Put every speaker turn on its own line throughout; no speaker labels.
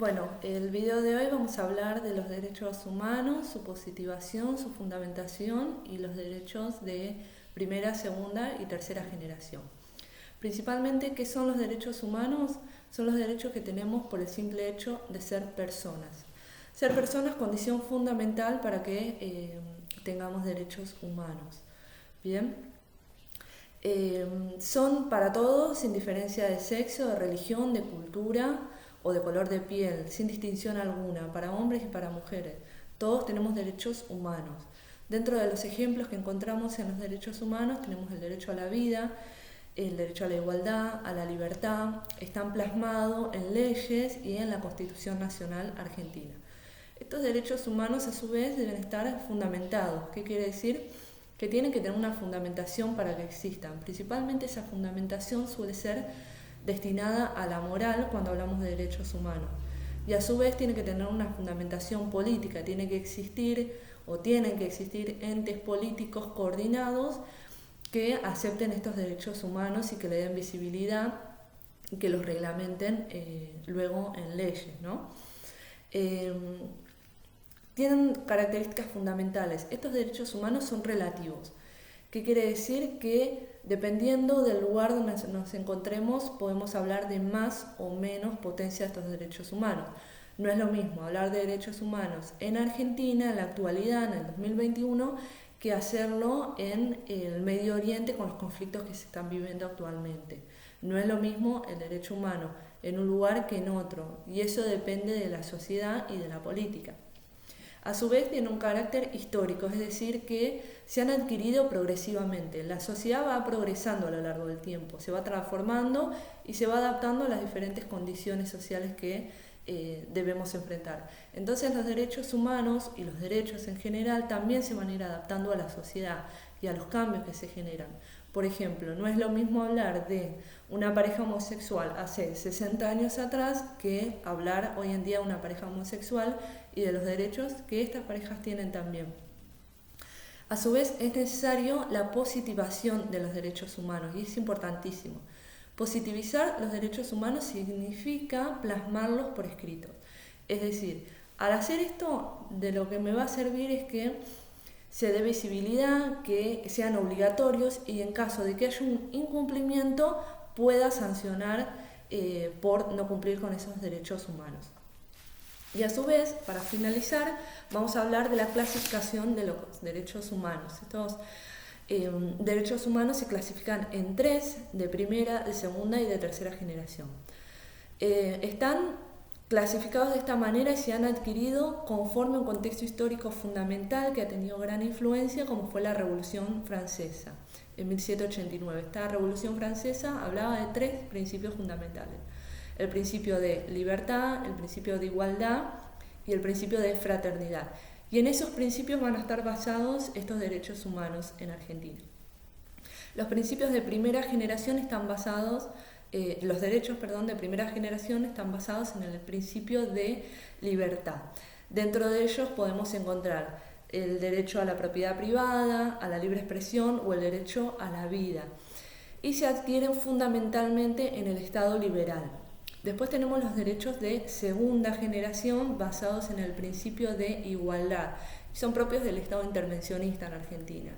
Bueno, el video de hoy vamos a hablar de los derechos humanos, su positivación, su fundamentación y los derechos de primera, segunda y tercera generación. Principalmente, ¿qué son los derechos humanos? Son los derechos que tenemos por el simple hecho de ser personas. Ser personas es condición fundamental para que tengamos derechos humanos. Bien. Son para todos, sin diferencia de sexo, de religión, de cultura o de color de piel, sin distinción alguna, para hombres y para mujeres. Todos tenemos derechos humanos. Dentro de los ejemplos que encontramos en los derechos humanos tenemos el derecho a la vida, el derecho a la igualdad, a la libertad. Están plasmados en leyes y en la Constitución Nacional Argentina. Estos derechos humanos a su vez deben estar fundamentados. ¿Qué quiere decir? Que tienen que tener una fundamentación para que existan. Principalmente esa fundamentación suele ser destinada a la moral cuando hablamos de derechos humanos. Y a su vez tiene que tener una fundamentación política, tiene que existir o tienen que existir entes políticos coordinados que acepten estos derechos humanos y que le den visibilidad y que los reglamenten luego en leyes, ¿no? Tienen características fundamentales. Estos derechos humanos son relativos. ¿Qué quiere decir? Que dependiendo del lugar donde nos encontremos podemos hablar de más o menos potencia de estos derechos humanos. No es lo mismo hablar de derechos humanos en Argentina, en la actualidad, en el 2021, que hacerlo en el Medio Oriente con los conflictos que se están viviendo actualmente. No es lo mismo el derecho humano en un lugar que en otro, y eso depende de la sociedad y de la política. A su vez tiene un carácter histórico, es decir, que se han adquirido progresivamente. La sociedad va progresando a lo largo del tiempo, se va transformando y se va adaptando a las diferentes condiciones sociales que debemos enfrentar. Entonces los derechos humanos y los derechos en general también se van a ir adaptando a la sociedad y a los cambios que se generan. Por ejemplo, no es lo mismo hablar de una pareja homosexual hace 60 años atrás que hablar hoy en día de una pareja homosexual y de los derechos que estas parejas tienen también. A su vez, es necesario la positivación de los derechos humanos y es importantísimo. Positivizar los derechos humanos significa plasmarlos por escrito. Es decir, al hacer esto, de lo que me va a servir es que se dé visibilidad, que sean obligatorios y en caso de que haya un incumplimiento pueda sancionar por no cumplir con esos derechos humanos. Y a su vez, para finalizar, vamos a hablar de la clasificación de los derechos humanos. Estos derechos humanos se clasifican en 3, de primera, de segunda y de tercera generación. Están clasificados de esta manera y se han adquirido conforme a un contexto histórico fundamental que ha tenido gran influencia, como fue la Revolución Francesa en 1789. Esta Revolución Francesa hablaba de 3 principios fundamentales: el principio de libertad, el principio de igualdad y el principio de fraternidad. Y en esos principios van a estar basados estos derechos humanos en Argentina. Los principios de primera generación están basados los derechos de primera generación están basados en el principio de libertad. Dentro de ellos podemos encontrar el derecho a la propiedad privada, a la libre expresión o el derecho a la vida. Y se adquieren fundamentalmente en el Estado liberal. Después tenemos los derechos de segunda generación basados en el principio de igualdad. Son propios del Estado intervencionista en Argentina.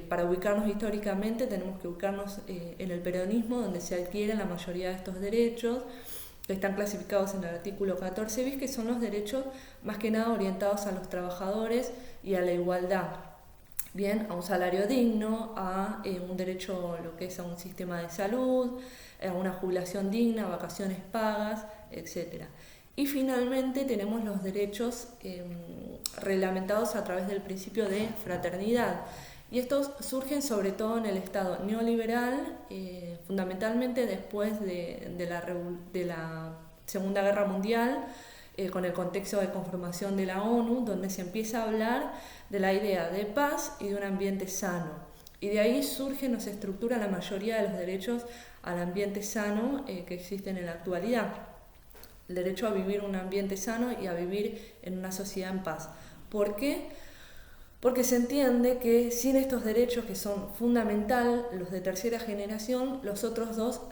Para ubicarnos históricamente tenemos que ubicarnos en el peronismo, donde se adquieren la mayoría de estos derechos, que están clasificados en el artículo 14 bis, que son los derechos más que nada orientados a los trabajadores y a la igualdad. Bien, a un salario digno, a un derecho lo que es a un sistema de salud, a una jubilación digna, vacaciones pagas, etc. Y finalmente tenemos los derechos reglamentados a través del principio de fraternidad. Y estos surgen sobre todo en el Estado neoliberal, fundamentalmente después de la Segunda Guerra Mundial, con el contexto de conformación de la ONU, donde se empieza a hablar de la idea de paz y de un ambiente sano. Y de ahí surgen o se estructura la mayoría de los derechos al ambiente sano que existen en la actualidad. El derecho a vivir un ambiente sano y a vivir en una sociedad en paz. ¿Por qué? Porque se entiende que sin estos derechos que son fundamentales, los de tercera generación, los otros dos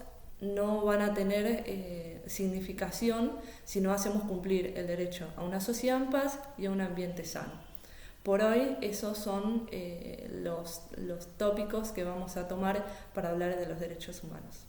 no van a tener significación si no hacemos cumplir el derecho a una sociedad en paz y a un ambiente sano. Por hoy esos son los tópicos que vamos a tomar para hablar de los derechos humanos.